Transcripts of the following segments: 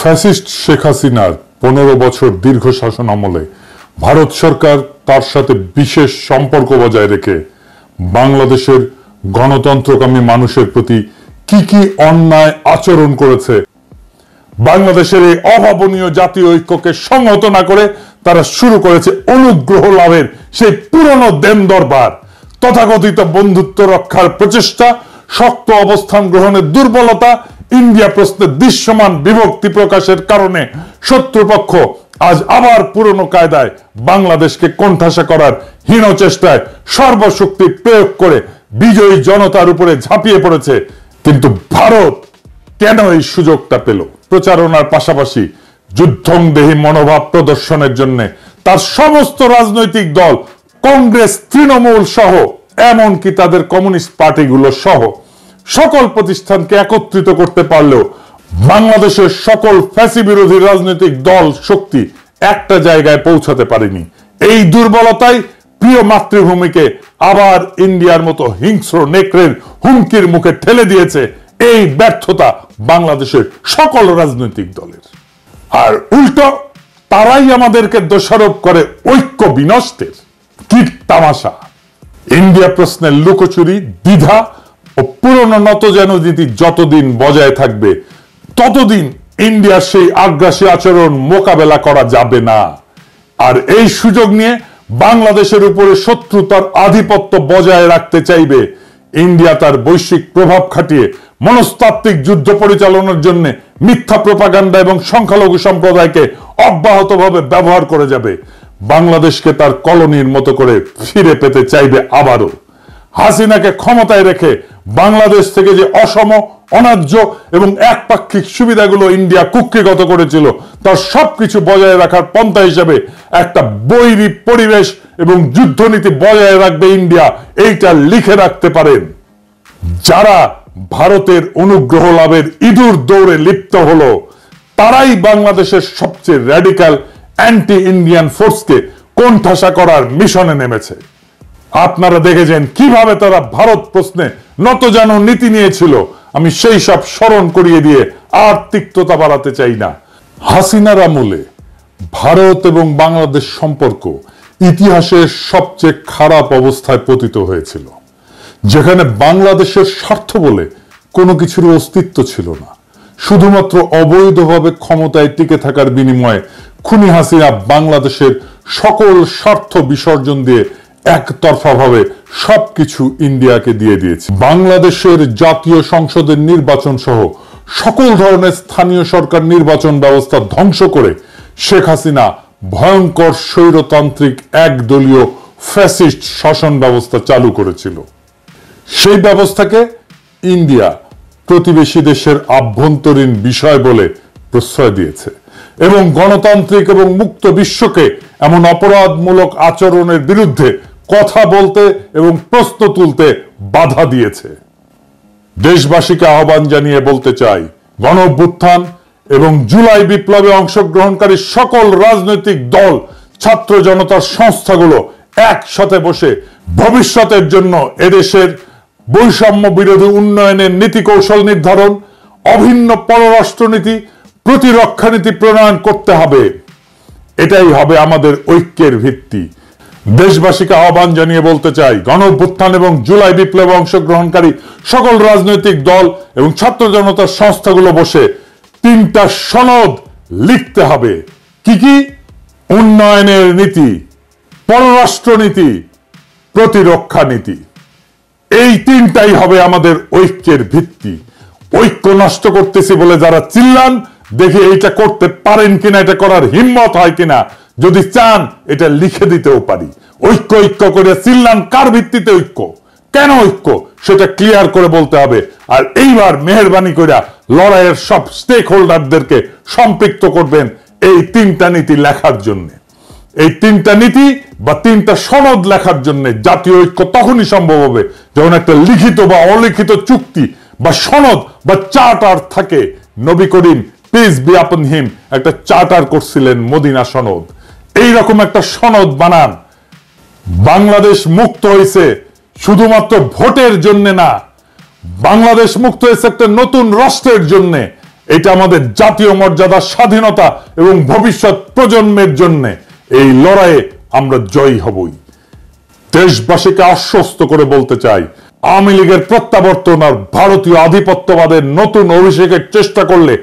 Fascist Sheikh হাসিনার 15 বছর দীর্ঘ শাসন আমলে ভারত সরকার তার সাথে বিশেষ সম্পর্ক বজায় রেখে বাংলাদেশের গণতন্ত্রকামী মানুষের প্রতি কি কি অন্যায় আচরণ করেছে, বাংলাদেশের এই অভাবনীয় জাতীয় ঐক্যকে সংহত না করে তারা শুরু করেছে অনুগ্রহ লাভের সেই পুরনো দেন দরবার, তথাকথিত বন্ধুত্ব রক্ষার প্রচেষ্টা, শক্ত অবস্থান গ্রহণের দুর্বলতা, ইন্ডিয়া প্রশ্নে দৃশ্যমান বিভক্তি প্রকাশের কারণে শত্রুপক্ষ আজ আবার পুরনো কায়দায় বাংলাদেশকে কোণঠাসা করার হীন চেষ্টায় সর্বশক্তি প্রয়োগ করে বিজয়ী জনতার উপরে ঝাঁপিয়ে পড়েছে। কিন্তু ভারত কেন এই সুযোগটা পেল? প্রচারণার পাশাপাশি যুদ্ধংদেহী মনোভাব প্রদর্শনের জন্য তার সমস্ত রাজনৈতিক দল, কংগ্রেস, তৃণমূল সহ এমনকি তাদের কমিউনিস্ট পার্টিগুলো সহ সকল প্রতিষ্ঠানকে একত্রিত করতে পারলেও বাংলাদেশের সকল ফ্যাসি বিরোধী রাজনৈতিক দল শক্তি একটা জায়গায় পৌঁছাতে পারেনি। এই দুর্বলতাই প্রিয় মাতৃভূমিকে আবার ইন্ডিয়ার মতো হিংস্র নেকড়ের হুমকির মুখে ঠেলে দিয়েছে। এই ব্যর্থতা বাংলাদেশের সকল রাজনৈতিক দলের। আর উল্টো তারাই আমাদেরকে দোষারোপ করে ঐক্য বিনষ্টের। কি তামাশা! ইন্ডিয়া প্রশ্নের লুকোচুরি, দ্বিধা ও পুরনো নতজানু নীতি যতদিন বজায় থাকবে ততদিন ইন্ডিয়ার সেই আগ্রাসী আচরণ মোকাবেলা করা যাবে না। আর এই সুযোগ নিয়ে বাংলাদেশের উপরে শত্রুতার আধিপত্য বজায় রাখতে চাইবে ইন্ডিয়া তার বৈশ্বিক প্রভাব খাটিয়ে মনস্তাত্ত্বিক যুদ্ধ পরিচালনার জন্য মিথ্যা প্রোপাগান্ডা এবং সংখ্যালঘু সম্প্রদায়কে অব্যাহতভাবে ব্যবহার করে যাবে। বাংলাদেশকে তার কলোনির মতো করে ফিরে পেতে চাইবে আবারও। হাসিনাকে ক্ষমতায় রেখে বাংলাদেশ থেকে যে অসম, অন্যায্য এবং একপাক্ষিক সুবিধাগুলো ইন্ডিয়া কুক্ষিগত করেছিল তার সবকিছু বজায় রাখার পন্থা হিসেবে একটা বৈরী পরিবেশ এবং যুদ্ধনীতি বজায় রাখবে ইন্ডিয়া, এইটা লিখে রাখতে পারেন। যারা ভারতের অনুগ্রহ লাভের ইঁদুর দৌড়ে লিপ্ত হলো তারাই বাংলাদেশের সবচেয়ে র্যাডিক্যাল অ্যান্টি ইন্ডিয়ান ফোর্সকে কোণঠাসা করার মিশনে নেমেছে। আপনারা দেখেছেন কিভাবে তারা ভারত প্রশ্নে নতজানু নীতি নিয়েছিল। আমি সেই সব স্মরণ করিয়ে দিয়ে আর তিক্ততা বাড়াতে চাই না। হাসিনার আমলে ভারত এবং বাংলাদেশ সম্পর্ক ইতিহাসের সবচেয়ে খারাপ অবস্থায় পতিত হয়েছিল, যেখানে বাংলাদেশের স্বার্থ বলে কোনো কিছুর অস্তিত্ব ছিল না। শুধুমাত্র অবৈধভাবে ক্ষমতায় টিকে থাকার বিনিময়ে খুনি হাসিনা বাংলাদেশের সকল স্বার্থ বিসর্জন দিয়ে একতরফাভাবে সবকিছু ইন্ডিয়াকে দিয়ে দিয়েছে। বাংলাদেশের জাতীয় সংসদের নির্বাচন সহ সকল ধরনের স্থানীয় সরকার নির্বাচন ব্যবস্থা ধ্বংস করে শেখ হাসিনা ভয়ঙ্কর স্বৈরতান্ত্রিক একদলীয় ফ্যাসিস্ট শাসন ব্যবস্থা চালু করেছিল। সেই ব্যবস্থাকে ইন্ডিয়া প্রতিবেশী দেশের আভ্যন্তরীণ বিষয় বলে প্রশ্রয় দিয়েছে এবং গণতান্ত্রিক এবং মুক্ত বিশ্বকে এমন অপরাধমূলক আচরণের বিরুদ্ধে কথা বলতে এবং প্রশ্ন তুলতে বাধা দিয়েছে। দেশবাসীকে আহ্বান জানিয়ে বলতে চাই, গণঅভ্যুত্থান এবং জুলাই বিপ্লবে অংশগ্রহণকারী সকল রাজনৈতিক দল, ছাত্র জনতার সংস্থাগুলো একসাথে বসে ভবিষ্যতের জন্য এদেশের বৈষম্য বিরোধী উন্নয়নের নীতি কৌশল নির্ধারণ, অভিন্ন পররাষ্ট্রনীতি, প্রতিরক্ষা নীতি প্রণয়ন করতে হবে। এটাই হবে আমাদের ঐক্যের ভিত্তি। দেশবাসীকে আহ্বান জানিয়ে বলতে চাই, গণঅভ্যুত্থান এবং জুলাই বিপ্লবে অংশগ্রহণকারী সকল রাজনৈতিক দল এবং ছাত্র জনতার সংস্থাগুলো বসে 3টা সনদ লিখতে হবে। কি কি? উন্নয়নের নীতি, পররাষ্ট্রনীতি, প্রতিরক্ষা নীতি। এই 3টাই হবে আমাদের ঐক্যের ভিত্তি। ঐক্য নষ্ট করতেছি বলে যারা চিল্লান, দেখি এইটা করতে পারেন কিনা, এটা করার হিম্মত হয় কিনা। যদি চান এটা লিখে দিতেও পারি। ঐক্য ঐক্য করে চিল্লান, কার ভিত্তিতে ঐক্য, কেন ঐক্য, সেটা ক্লিয়ার করে বলতে হবে। আর এইবার মেহেরবানি করে লড়াইয়ের সব স্টেক হোল্ডারদেরকে সম্পৃক্ত করবেন এই 3টা নীতি লেখার জন্য। এই 3টা নীতি বা 3টা সনদ লেখার জন্য জাতীয় ঐক্য তখনই সম্ভব হবে যখন একটা লিখিত বা অলিখিত চুক্তি বা সনদ বা চার্টার থাকে। নবী করিম পিস বি আপন হিম একটা চার্টার করছিলেন, মদিনা সনদ। এইরকম একটা সনদ বানান। বাংলাদেশ মুক্ত হয়েছে শুধুমাত্র ভোটের জন্য না, বাংলাদেশ মুক্ত হয়েছে একটা নতুন রাষ্ট্রের জন্য। এটা আমাদের জাতীয় মর্যাদা, স্বাধীনতা এবং ভবিষ্যৎ প্রজন্মের জন্য এই লড়াইয়ে আমরা জয়ী হবই। দেশবাসীকে আশ্বস্ত করে বলতে চাই, আওয়ামী লীগের প্রত্যাবর্তন আর ভারতীয় আধিপত্যবাদের নতুন অভিষেকের চেষ্টা করলে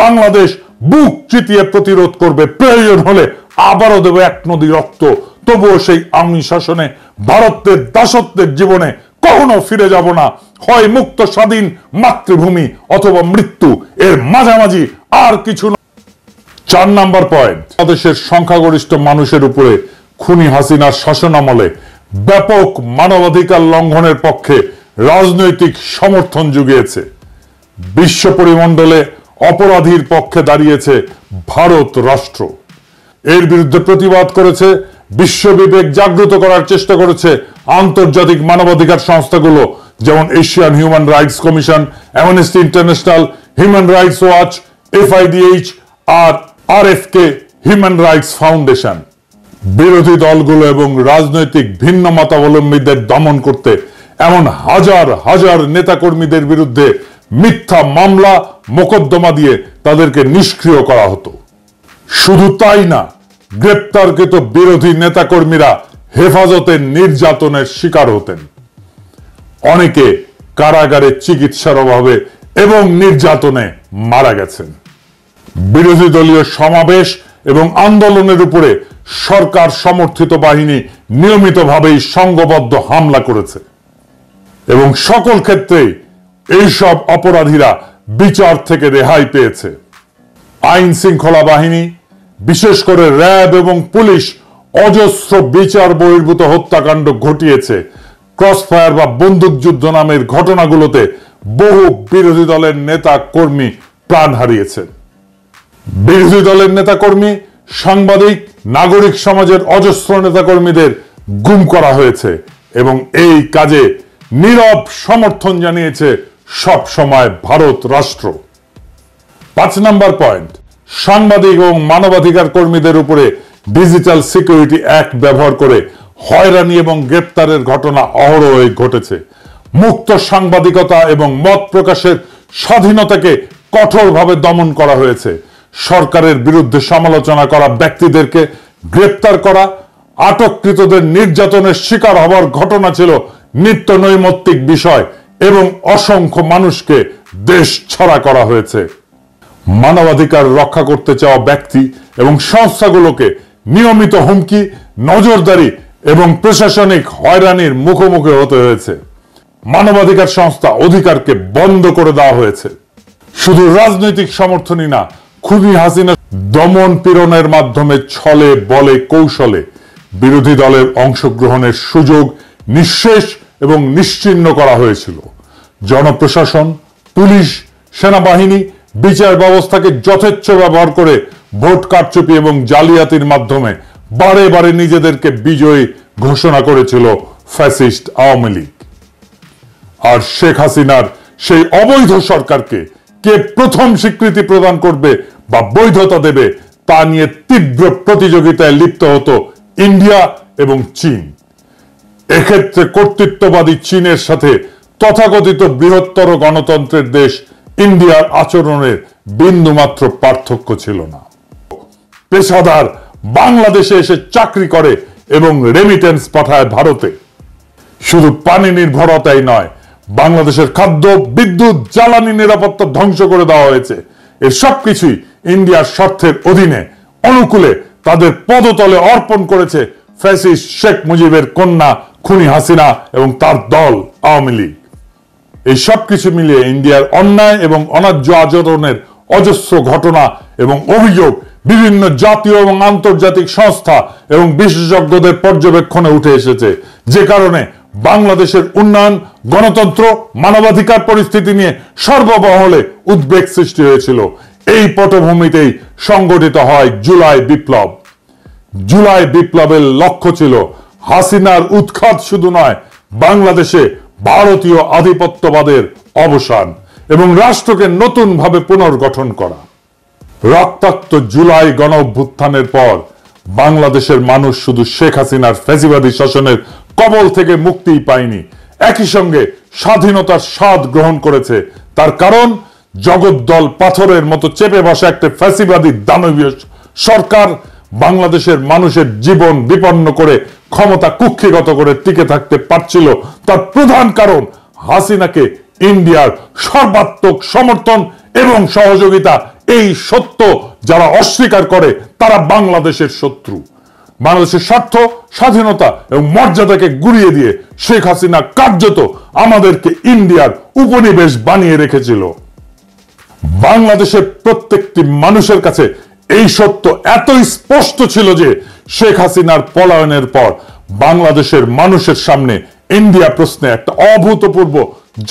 বাংলাদেশ বুক চিতিয়ে প্রতিরোধ করবে। প্রয়োজন হলে আবারও দেবে এক নদী রক্ত। তবুও সেই আওয়ামী শাসনে ভারতের দাসত্বের জীবনে কখনো ফিরে যাব না। হয় মুক্ত স্বাধীন মাতৃভূমি অথবা মৃত্যু, এর মাঝামাঝি আর কিছু না। 4 নাম্বার পয়েন্ট, বাংলাদেশের সংখ্যাগরিষ্ঠ মানুষের উপরে খুনি হাসিনার শাসনামলে ব্যাপক মানবাধিকার লঙ্ঘনের পক্ষে রাজনৈতিক সমর্থন জুগিয়েছে। বিশ্ব পরিমণ্ডলে অপরাধীর পক্ষে দাঁড়িয়েছে ভারত রাষ্ট্র। এর বিরুদ্ধে প্রতিবাদ করেছে, বিশ্ব বিবেক জাগ্রত করার চেষ্টা করেছে আন্তর্জাতিক মানবাধিকার সংস্থাগুলো, যেমন Asian human rights commission, amnesty international, human rights watch, FIDH আর RFK হিউম্যান রাইটস ফাউন্ডেশন। বিরোধী দলগুলো এবং রাজনৈতিক ভিন্ন মতাবলম্বীদের দমন করতে এমন হাজার হাজার নেতাকর্মীদের বিরুদ্ধে মিথ্যা মামলা মোকদ্দমা দিয়ে তাদেরকে নিষ্ক্রিয় করা হতো। শুধু তাই না, গ্রেপ্তারকৃত বিরোধী নেতাকর্মীরা হেফাজতের নির্যাতনের শিকার হতেন। অনেকে কারাগারে চিকিৎসার অভাবে এবং নির্যাতনে মারা গেছেন। বিরোধী দলীয় সমাবেশ এবং আন্দোলনের উপরে সরকার সমর্থিত বাহিনী নিয়মিতভাবেই সংঘবদ্ধ হামলা করেছে এবং সকল ক্ষেত্রে এইসব অপরাধীরা বিচার থেকে রেহাই পেয়েছে। আইন শৃঙ্খলা বাহিনী, বিশেষ করে র্যাব এবং পুলিশ অজস্র বিচার বহির্ভূত হত্যাকাণ্ড ঘটিয়েছে। ক্রসফায়ার বা বন্দুকযুদ্ধ নামের ঘটনাগুলোতে বহু বিরোধী দলের নেতা কর্মী প্রাণ হারিয়েছেন। বিরোধী দলের নেতাকর্মী, সাংবাদিক, নাগরিক সমাজের অজস্র নেতাকর্মীদের গুম করা হয়েছে এবং এই কাজে নীরব সমর্থন জানিয়েছে সব সময় ভারত রাষ্ট্র। 5 নাম্বার পয়েন্ট, সাংবাদিক এবং মানবাধিকার কর্মীদের উপরে ডিজিটাল সিকিউরিটি অ্যাক্ট ব্যবহার করে হয়রানি এবং গ্রেপ্তারের ঘটনা অহরহই ঘটেছে। মুক্ত সাংবাদিকতা এবং মত প্রকাশের স্বাধীনতাকে কঠোরভাবে দমন করা হয়েছে। সরকারের বিরুদ্ধে সমালোচনা করা ব্যক্তিদেরকে গ্রেপ্তার করা, আটককৃতদের নির্যাতনের শিকার হওয়ার ঘটনা ছিল নিত্য নৈমিত্তিক বিষয় এবং অসংখ্য মানুষকে দেশ ছাড়া করা হয়েছে। মানবাধিকার রক্ষা করতে চাওয়া ব্যক্তি এবং সংস্থাগুলোকে নিয়মিত হুমকি, নজরদারি এবং প্রশাসনিক হয়রানির মুখোমুখি হতে হয়েছে। মানবাধিকার সংস্থা অধিকারকে বন্ধ করে দেওয়া হয়েছে। শুধু রাজনৈতিক সমর্থনই না, খুনি হাসিনা দমন পীড়নের মাধ্যমে ছলে বলে কৌশলে বিরোধী দলের অংশগ্রহণের সুযোগ নিঃশেষ এবং নিশ্চিহ্ন করা হয়েছিল। জনপ্রশাসন, পুলিশ, সেনাবাহিনী বিচার ব্যবস্থাকে যথেচ্ছ ব্যবহার করে ভোট কারচুপি এবং জালিয়াতির মাধ্যমে বারে বারে নিজেদেরকে বিজয়ী ঘোষণা করেছিল ফ্যাসিস্ট আওয়ামী লীগ। আর শেখ হাসিনার সেই অবৈধ সরকারকে কে প্রথম স্বীকৃতি প্রদান করবে বা বৈধতা দেবে তা নিয়ে তীব্র প্রতিযোগিতায় লিপ্ত হতো ইন্ডিয়া এবং চীন। এক্ষেত্রে কর্তৃত্ববাদী চীনের সাথে তথাকথিত বৃহত্তর গণতন্ত্রের দেশ ইন্ডিয়ার আচরণের বিন্দুমাত্র পার্থক্য ছিল না। পেশাদার বাংলাদেশে এসে চাকরি করে এবং রেমিটেন্স পাঠায় ভারতে। শুধু পানি নির্ভরতাই নয়, বাংলাদেশের খাদ্য, বিদ্যুৎ, জ্বালানি নিরাপত্তা ধ্বংস করে দেওয়া হয়েছে। এর সবকিছুই ইন্ডিয়ার স্বার্থের অধীনে অনুকূলে তাদের পদতলে অর্পণ করেছে ফ্যাসিস্ট শেখ মুজিবের কন্যা খুনি হাসিনা এবং তার দল আওয়ামী লীগ। এই সবকিছু মিলিয়ে ইন্ডিয়ার অন্যায় এবং অন্যায্য আচরণের অজস্র ঘটনা এবং অভিযোগ বিভিন্ন জাতীয় এবং আন্তর্জাতিক সংস্থা এবং বিশেষজ্ঞদের পর্যবেক্ষণে উঠে এসেছে, যে কারণে বাংলাদেশের উন্নয়ন, গণতন্ত্র, মানবাধিকার পরিস্থিতি নিয়ে সর্বমহলে উদ্বেগ সৃষ্টি হয়েছিল। এই পটভূমিতেই সংগঠিত হয় জুলাই বিপ্লব। জুলাই বিপ্লবের লক্ষ্য ছিল হাসিনার উৎখাত শুধু নয়, বাংলাদেশে ভারতীয় আধিপত্যবাদের অবসান এবং রাষ্ট্রকে নতুনভাবে পুনর্গঠন করা। রক্তাক্ত জুলাই গণ অভ্যুত্থানের পর বাংলাদেশের মানুষ শুধু শেখ হাসিনার ফ্যাসিবাদী শাসনের কবল থেকে মুক্তিই পায়নি, একই সঙ্গে স্বাধীনতার স্বাদ গ্রহণ করেছে। তার কারণ জগদ্দল পাথরের মতো চেপে বসা একটা ফ্যাসিবাদী দানবীয় সরকার বাংলাদেশের মানুষের জীবন বিপন্ন করে ক্ষমতা কুক্ষিগত করে টিকে থাকতে পারছিল, তার প্রধান কারণ হাসিনাকে ইন্ডিয়ার সর্বাত্মক সমর্থন এবং সহযোগিতা। এই সত্য যারা অস্বীকার করে তারা বাংলাদেশের শত্রু। বাংলাদেশের স্বার্থ, স্বাধীনতা এবং মর্যাদাকে গুড়িয়ে দিয়ে শেখ হাসিনা কার্যত আমাদেরকে ইন্ডিয়ার উপনিবেশ বানিয়ে রেখেছিল। বাংলাদেশের প্রত্যেকটি মানুষের কাছে এই সত্য এতই স্পষ্ট ছিল যে শেখ হাসিনার পলায়নের পর বাংলাদেশের মানুষের সামনে ইন্ডিয়া প্রশ্নে একটা অভূতপূর্ব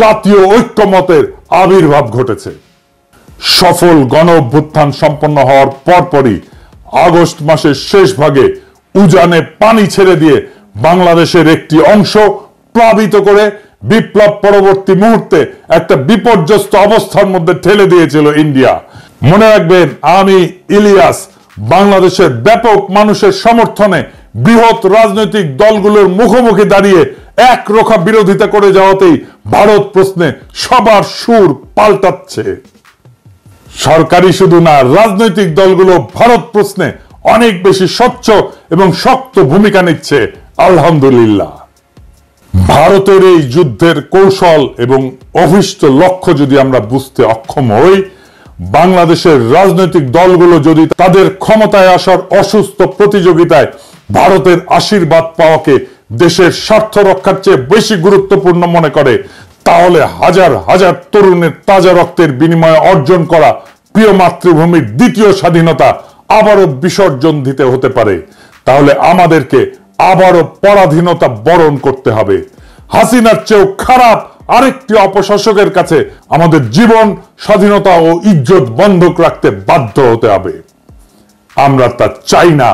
জাতীয় ঐক্যমতের আবির্ভাব ঘটেছে। সফল গণ অভ্যুত্থান সম্পন্ন হওয়ার পরপরই আগস্ট মাসের শেষ ভাগে উজানে পানি ছেড়ে দিয়ে বাংলাদেশের একটি অংশ প্লাবিত করে বিপ্লব পরবর্তী মুহূর্তে একটা বিপর্যস্ত অবস্থার মধ্যে ঠেলে দিয়েছিল ইন্ডিয়া। মনে রাখবেন, আমি ইলিয়াস বাংলাদেশের ব্যাপক মানুষের সমর্থনে বৃহৎ রাজনৈতিক দলগুলোর মুখোমুখি দাঁড়িয়ে একরোখা বিরোধিতা করে যাওয়াতেই ভারত প্রশ্নে সবার সুর পাল্টাচ্ছে। সরকারি শুধু না, রাজনৈতিক দলগুলো ভারত প্রশ্নে অনেক বেশি স্বচ্ছ এবং শক্ত ভূমিকা নিচ্ছে। আলহামদুলিল্লাহ। ভারতের এই যুদ্ধের কৌশল এবং অভিষ্ট লক্ষ্য যদি আমরা বুঝতে অক্ষম হই, বাংলাদেশের রাজনৈতিক দলগুলো যদি তাদের ক্ষমতায় আসার অসুস্থ প্রতিযোগিতায় ভারতের আশীর্বাদ পাওয়াকে দেশের স্বার্থ রক্ষার চেয়ে বেশি গুরুত্বপূর্ণ মনে করে, তাহলে হাজার হাজার তরুণের তাজা রক্তের বিনিময়ে অর্জন করা প্রিয় মাতৃভূমির দ্বিতীয় স্বাধীনতা আবারও বিসর্জন দিতে হতে পারে। তাহলে আমাদেরকে আবারও পরাধীনতা বরণ করতে হবে। হাসিনার চেয়েও খারাপ আরেকটি অপশাসকের কাছে আমাদের জীবন, স্বাধীনতা ও ইজ্জত বন্ধক রাখতে বাধ্য হতে হবে। আমরা তা চাই না,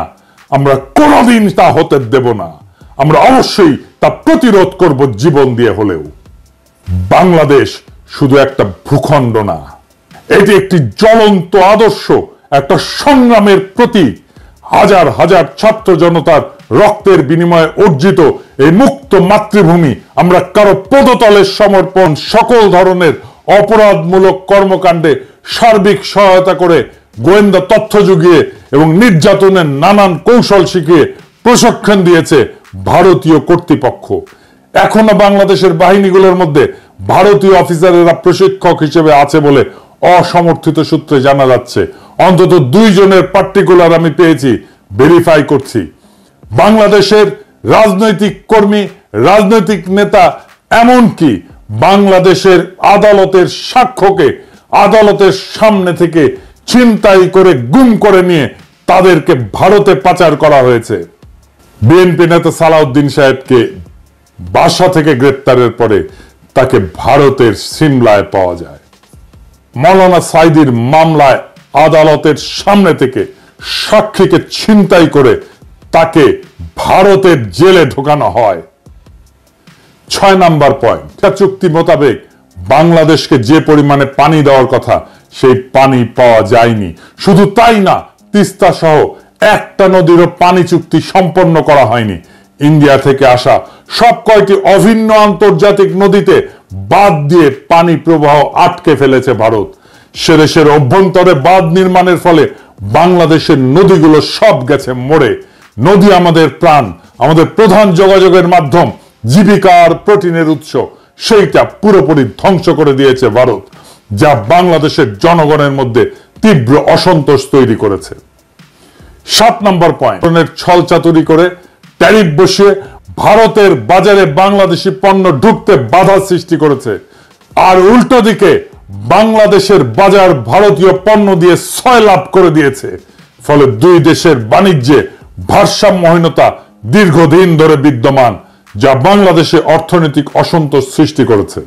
আমরা কোনোদিন তা হতে দেব না। আমরা অবশ্যই তা প্রতিরোধ করব জীবন দিয়ে হলেও। বাংলাদেশ শুধু একটা ভূখণ্ড না, এটি একটি জ্বলন্ত আদর্শ, একটা সংগ্রামের প্রতীক। হাজার হাজার ছাত্র জনতার রক্তের বিনিময়ে অর্জিত এই মুক্ত মাতৃভূমি আমরা কারো পদতলের সমর্পণ, সকল ধরনের অপরাধমূলক কর্মকাণ্ডে সার্বিক সহায়তা করে, গোয়েন্দা তথ্য জুগিয়ে এবং নির্যাতনের নানান কৌশল শিখিয়ে প্রশিক্ষণ দিয়েছে ভারতীয় কর্তৃপক্ষ। এখনো বাংলাদেশের বাহিনীগুলোর মধ্যে ভারতীয় অফিসারেরা প্রশিক্ষক হিসেবে আছে বলে অসমর্থিত সূত্রে জানা যাচ্ছে। অন্তত 2 জনের পার্টিকুলার আমি পেয়েছি, ভেরিফাই করছি। বাংলাদেশের রাজনৈতিক কর্মী, রাজনৈতিক নেতা, এমনকি বাংলাদেশের আদালতের সাক্ষ্যকে আদালতের সামনে থেকে ছিনতাই করে গুম করে নিয়ে তাদেরকে ভারতে পাচার করা হয়েছে। বিএনপি নেতা সালাউদ্দিন সাহেবকে বাসা থেকে গ্রেপ্তারের পরে তাকে ভারতের সিমলায় পাওয়া যায়। মৌলানা সাইদির মামলায় আদালতের সামনে থেকে সাক্ষীকে ছিনতাই করে তাকে ভারতের জেলে ঢোকানো হয়। 6 নাম্বার পয়েন্ট, চুক্তি মোতাবেক বাংলাদেশকে যে পরিমাণে পানি দেওয়ার কথা সেই পানি পাওয়া যায়নি। শুধু তাই না, তিস্তা সহ একটা নদীরও পানি চুক্তি সম্পন্ন করা হয়নি। ইন্ডিয়া থেকে আসা সব কয়টি অভিন্ন আন্তর্জাতিক নদীতে বাঁধ দিয়ে পানি প্রবাহ আটকে ফেলেছে ভারত। সে দেশের অভ্যন্তরে বাঁধ নির্মাণের ফলে বাংলাদেশের নদীগুলো সব গেছে মরে। নদী আমাদের প্রাণ, আমাদের প্রধান যোগাযোগের মাধ্যম, জীবিকার প্রোটিনের উৎস, সেইটা পুরোপুরি ধ্বংস করে দিয়েছে ভারত, যা বাংলাদেশের জনগণের মধ্যে তীব্র অসন্তোষ তৈরি করেছে। 7 নম্বর পয়েন্ট, ছলচাতুরি করে ট্যারিফ বসিয়ে ভারতের বাজারে বাংলাদেশি পণ্য ঢুকতে বাধা সৃষ্টি করেছে। আর উল্টো দিকে বাংলাদেশের বাজার ভারতীয় পণ্য দিয়ে 6 লাভ করে দিয়েছে। ফলে 2 দেশের বাণিজ্যে ভারসাম্যহীনতা দীর্ঘদিন ধরে বিদ্যমান, যা বাংলাদেশে অর্থনৈতিক অসন্তোষ সৃষ্টি করেছে।